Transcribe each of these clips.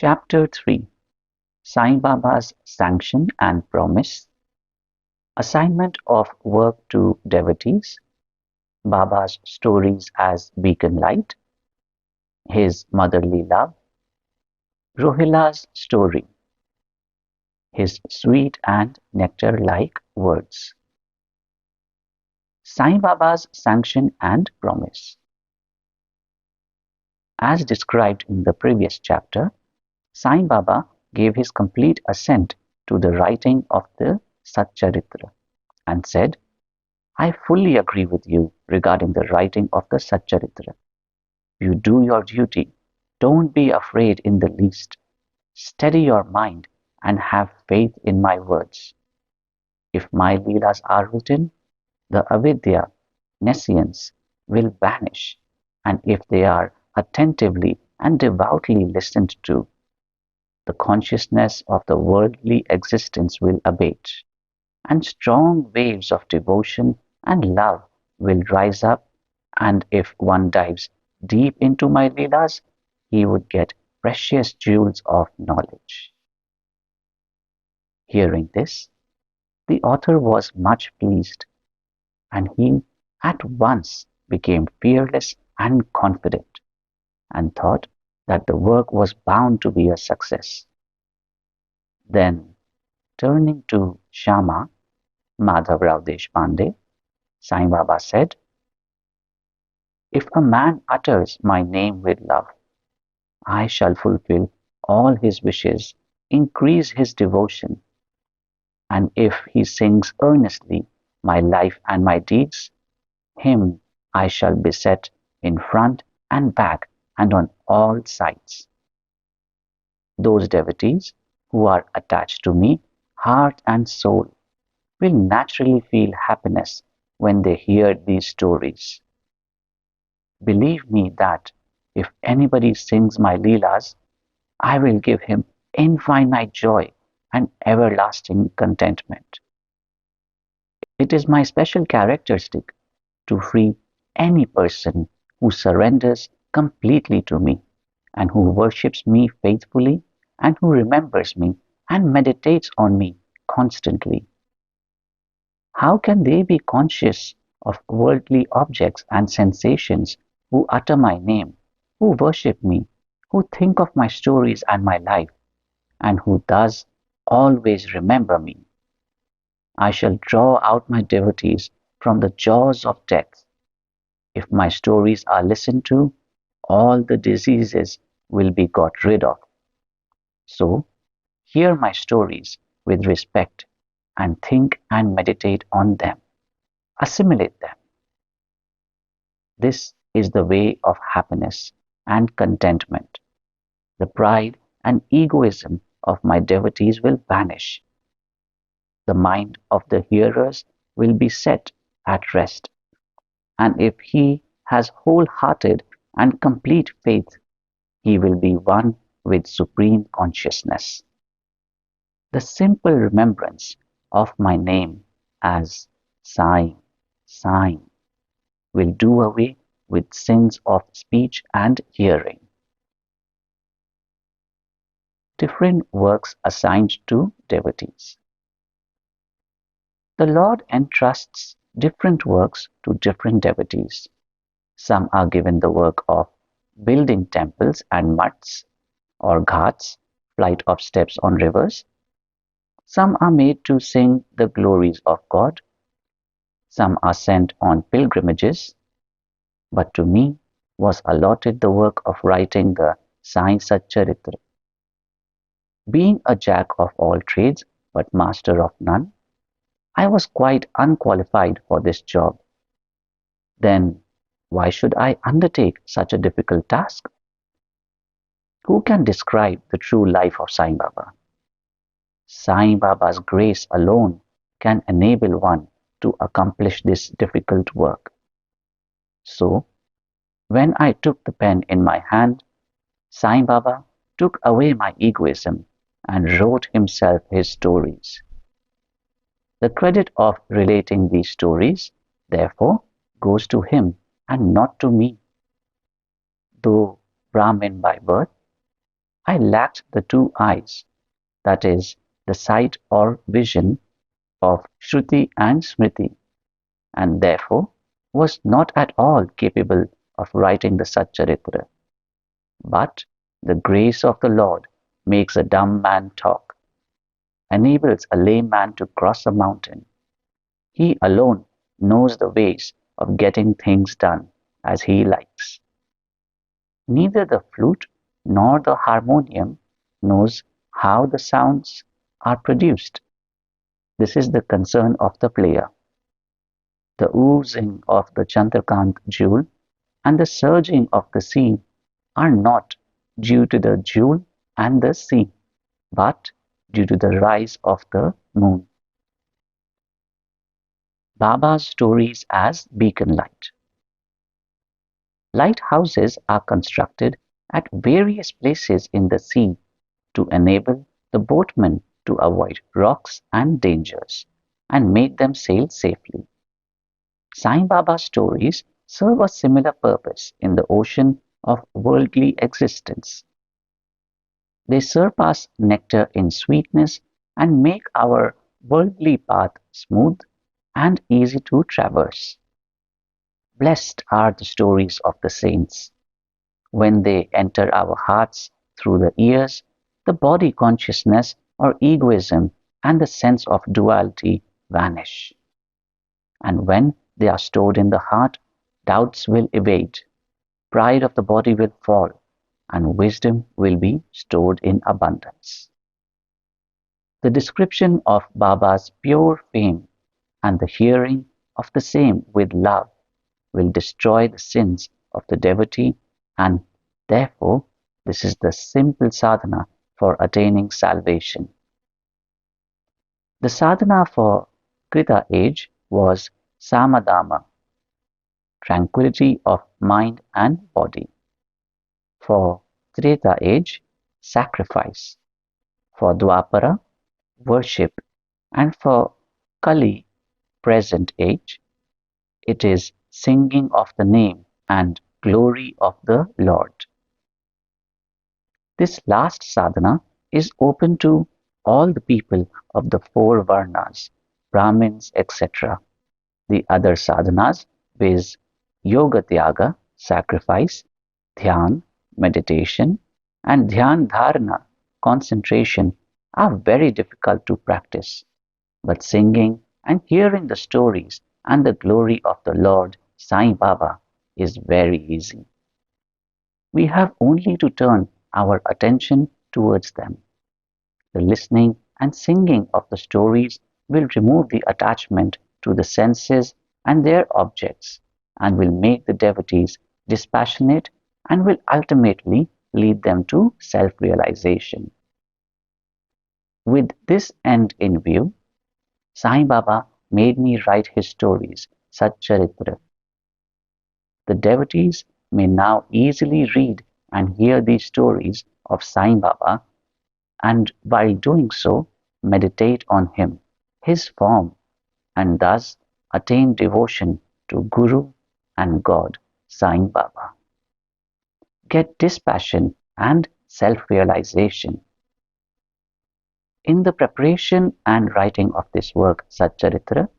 Chapter 3, Sai Baba's Sanction and Promise, Assignment of Work to Devotees, Baba's Stories as Beacon Light, His Motherly Love, Rohila's Story, His Sweet and Nectar-like Words. Sai Baba's Sanction and Promise. As described in the previous chapter, Sai Baba gave his complete assent to the writing of the Satcharitra and said, I fully agree with you regarding the writing of the Satcharitra. You do your duty. Don't be afraid in the least. Steady your mind and have faith in my words. If my Leelas are written, the avidya, nescience, will vanish, and if they are attentively and devoutly listened to, the consciousness of the worldly existence will abate, and strong waves of devotion and love will rise up, and if one dives deep into my Leelas, he would get precious jewels of knowledge. Hearing this, the author was much pleased, and he at once became fearless and confident, and thought that the work was bound to be a success. Then, turning to Shama, Madhavrao Deshpande, Sai Baba said, If a man utters my name with love, I shall fulfill all his wishes, increase his devotion, and if he sings earnestly my life and my deeds, him I shall beset in front and back and on all sides. Those devotees who are attached to me, heart and soul, will naturally feel happiness when they hear these stories. Believe me that if anybody sings my Leelas, I will give him infinite joy and everlasting contentment. It is my special characteristic to free any person who surrenders completely to me and who worships me faithfully and who remembers me and meditates on me constantly. How can they be conscious of worldly objects and sensations who utter my name, who worship me, who think of my stories and my life, and who thus always remember me? I shall draw out my devotees from the jaws of death. If my stories are listened to, all the diseases will be got rid of. So, hear my stories with respect and think and meditate on them. Assimilate them. This is the way of happiness and contentment. The pride and egoism of my devotees will vanish. The mind of the hearers will be set at rest. And if he has wholehearted and complete faith, he will be one with supreme consciousness. The simple remembrance of my name as Sai, Sai will do away with sins of speech and hearing. Different works assigned to devotees. The Lord entrusts different works to different devotees. Some are given the work of building temples and mutts or ghats, flight of steps on rivers. Some are made to sing the glories of God. Some are sent on pilgrimages. But to me was allotted the work of writing the Sai Satcharitra. Being a jack of all trades but master of none, I was quite unqualified for this job. Then why should I undertake such a difficult task? Who can describe the true life of Sai Baba? Sai Baba's grace alone can enable one to accomplish this difficult work. So, when I took the pen in my hand, Sai Baba took away my egoism and wrote himself his stories. The credit of relating these stories, therefore, goes to him and not to me. Though Brahmin by birth, I lacked the two eyes, that is, the sight or vision of Shruti and Smriti, and therefore was not at all capable of writing the Satcharitra. But the grace of the Lord makes a dumb man talk, enables a lame man to cross a mountain. He alone knows the ways of getting things done as he likes. Neither the flute nor the harmonium knows how the sounds are produced. This is the concern of the player. The oozing of the Chandrakant jewel and the surging of the sea are not due to the jewel and the sea, but due to the rise of the moon. Baba's stories as beacon light. Lighthouses are constructed at various places in the sea to enable the boatmen to avoid rocks and dangers and make them sail safely. Sai Baba's stories serve a similar purpose in the ocean of worldly existence. They surpass nectar in sweetness and make our worldly path smooth and easy to traverse. Blessed are the stories of the saints. When they enter our hearts through the ears, the body consciousness or egoism and the sense of duality vanish. And when they are stored in the heart, doubts will evade, pride of the body will fall, and wisdom will be stored in abundance. The description of Baba's pure fame and the hearing of the same with love will destroy the sins of the devotee, and therefore this is the simple sadhana for attaining salvation. The sadhana for Krita age was samadama, tranquility of mind and body. For Treta age, sacrifice. For Dwapara, worship. And for Kali, present age, it is singing of the name and glory of the Lord. This last sadhana is open to all the people of the four varnas, Brahmins, etc. The other sadhanas, viz. Yoga Tyaga, sacrifice, Dhyan, meditation, and Dhyan Dharana, concentration, are very difficult to practice. But singing and hearing the stories and the glory of the Lord Sai Baba is very easy. We have only to turn our attention towards them. The listening and singing of the stories will remove the attachment to the senses and their objects and will make the devotees dispassionate and will ultimately lead them to self realization. With this end in view, Sai Baba made me write his stories, Satcharitra. The devotees may now easily read and hear these stories of Sai Baba and while doing so, meditate on him, his form, and thus attain devotion to Guru and God, Sai Baba. Get dispassion and self-realization. In the preparation and writing of this work, Satcharitra,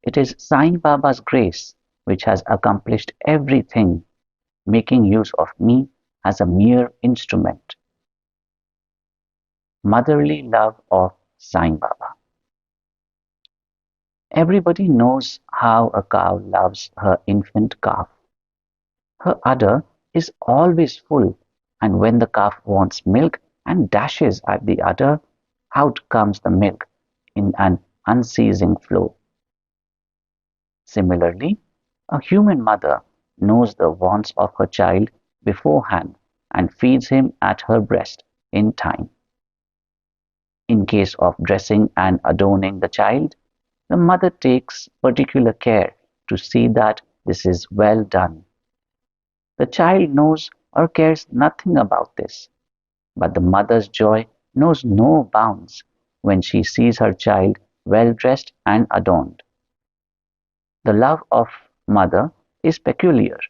it is Sai Baba's grace which has accomplished everything, making use of me as a mere instrument. Motherly love of Sai Baba. Everybody knows how a cow loves her infant calf. Her udder is always full, and when the calf wants milk and dashes at the udder, out comes the milk in an unceasing flow. Similarly, a human mother knows the wants of her child beforehand and feeds him at her breast in time. In case of dressing and adorning the child, the mother takes particular care to see that this is well done. The child knows or cares nothing about this, but the mother's joy knows no bounds when she sees her child well dressed and adorned. The love of mother is peculiar,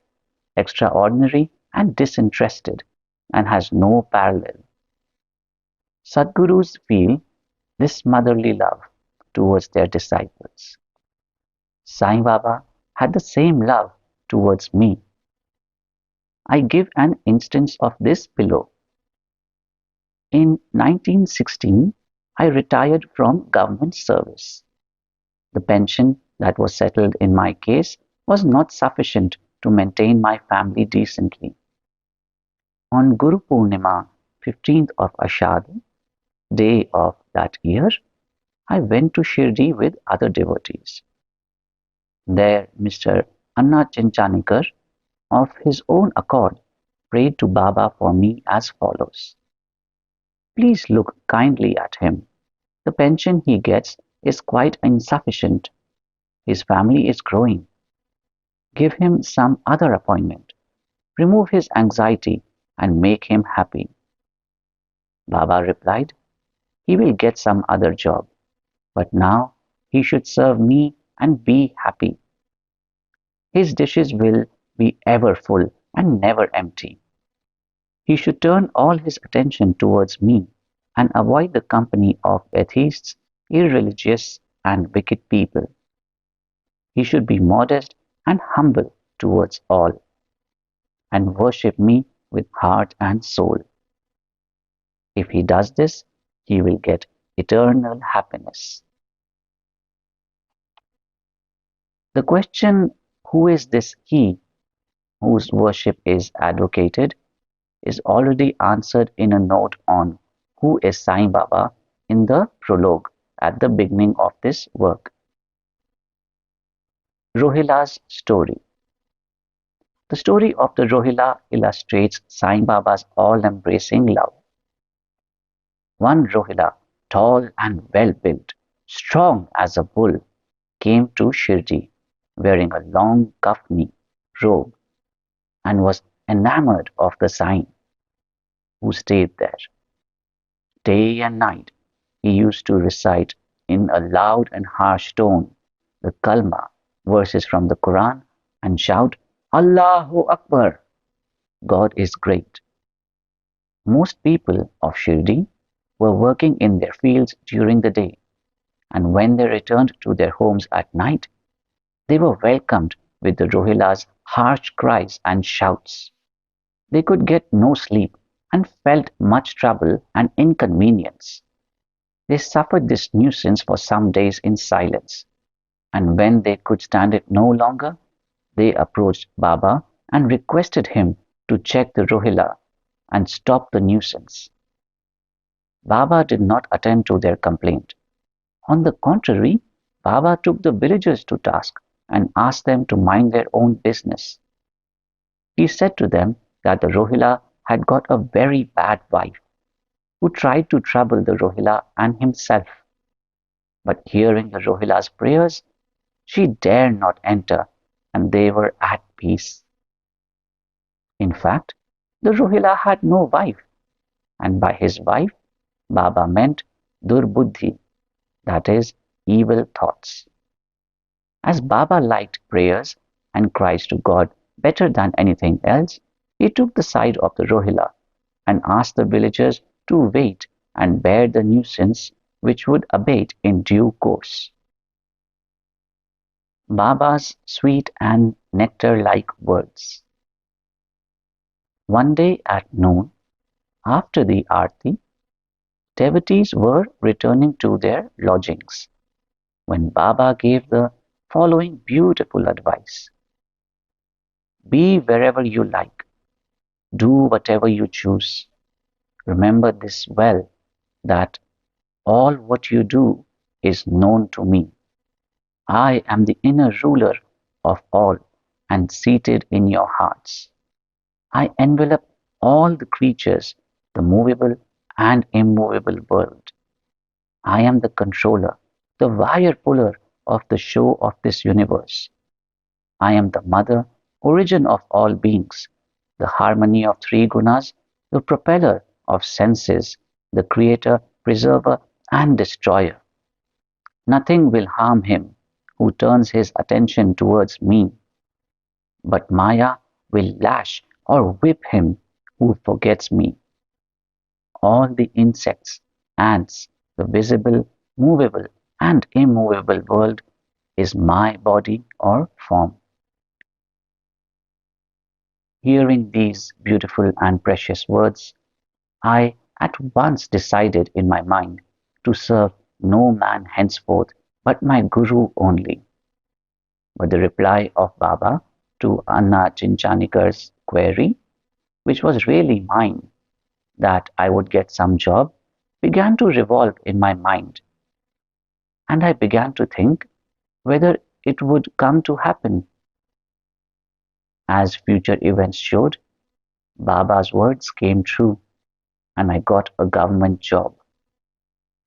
extraordinary, and disinterested, and has no parallel. Sadgurus feel this motherly love towards their disciples. Sai Baba had the same love towards me. I give an instance of this below. In 1916, I retired from government service. The pension that was settled in my case was not sufficient to maintain my family decently. On Guru Purnima, 15th of Ashad, day of that year, I went to Shirdi with other devotees. There, Mr. Anna Chinchanikar, of his own accord, prayed to Baba for me as follows. Please look kindly at him. The pension he gets is quite insufficient. His family is growing. Give him some other appointment. Remove his anxiety and make him happy. Baba replied, he will get some other job, but now he should serve me and be happy. His dishes will be ever full and never empty. He should turn all his attention towards me and avoid the company of atheists, irreligious, and wicked people. He should be modest and humble towards all, and worship me with heart and soul. If he does this, he will get eternal happiness. The question, who is this he whose worship is advocated, is already answered in a note on who is Sai Baba in the prologue at the beginning of this work. Rohila's story. The story of the Rohila illustrates Sai Baba's all-embracing love. One Rohila, tall and well-built, strong as a bull, came to Shirdi wearing a long kafni robe and was enamored of the Sai, who stayed there. Day and night he used to recite in a loud and harsh tone the Kalma, verses from the Quran, and shout, Allahu Akbar! God is great. Most people of Shirdi were working in their fields during the day, and when they returned to their homes at night, they were welcomed with the Rohila's harsh cries and shouts. They could get no sleep and felt much trouble and inconvenience. They suffered this nuisance for some days in silence, and when they could stand it no longer, they approached Baba and requested him to check the Rohila and stop the nuisance. Baba did not attend to their complaint. On the contrary, Baba took the villagers to task and asked them to mind their own business. He said to them that the Rohila had got a very bad wife, who tried to trouble the Rohila and himself. But hearing the Rohila's prayers, she dared not enter, and they were at peace. In fact, the Rohila had no wife, and by his wife, Baba meant Durbuddhi, that is, evil thoughts. As Baba liked prayers and cries to God better than anything else, he took the side of the Rohila and asked the villagers to wait and bear the nuisance, which would abate in due course. Baba's sweet and nectar-like words. One day at noon, after the Aarti, devotees were returning to their lodgings when Baba gave the following beautiful advice. Be wherever you like, do whatever you choose. Remember this well, that all what you do is known to me. I am the inner ruler of all and seated in your hearts. I envelop all the creatures, the movable and immovable world. I am the controller, the wire puller of the show of this universe. I am the mother, origin of all beings, the harmony of three gunas, the propeller of senses, the creator, preserver, and destroyer. Nothing will harm him who turns his attention towards me, but Maya will lash or whip him who forgets me. All the insects, ants, the visible, movable, and immovable world is my body or form. Hearing these beautiful and precious words, I at once decided in my mind to serve no man henceforth but my Guru only. But the reply of Baba to Anna Chinchanikar's query, which was really mine, that I would get some job, began to revolve in my mind, and I began to think whether it would come to happen. As future events showed, Baba's words came true, and I got a government job.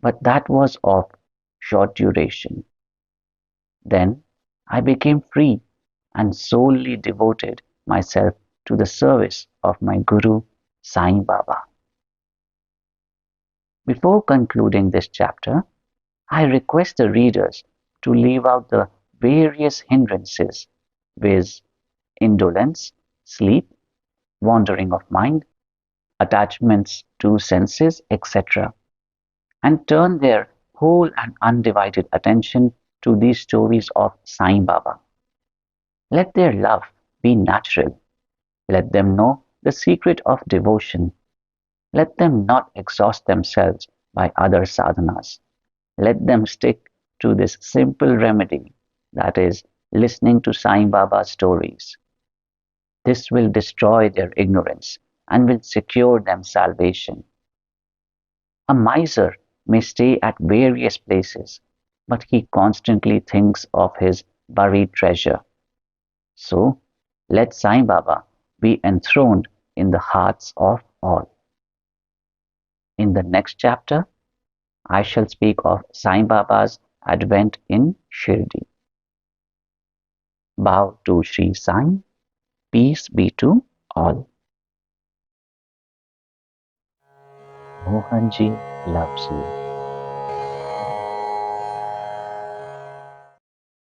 But that was of short duration. Then I became free and solely devoted myself to the service of my Guru, Sai Baba. Before concluding this chapter, I request the readers to leave out the various hindrances, viz., indolence, sleep, wandering of mind, attachments to senses, etc., and turn their whole and undivided attention to these stories of Sai Baba. Let their love be natural. Let them know the secret of devotion. Let them not exhaust themselves by other sadhanas. Let them stick to this simple remedy, that is, listening to Sai Baba's stories. This will destroy their ignorance and will secure them salvation. A miser may stay at various places, but he constantly thinks of his buried treasure. So, let Sai Baba be enthroned in the hearts of all. In the next chapter, I shall speak of Sai Baba's advent in Shirdi. Bow to Shri Sai. Peace be to all. Mohanji loves you.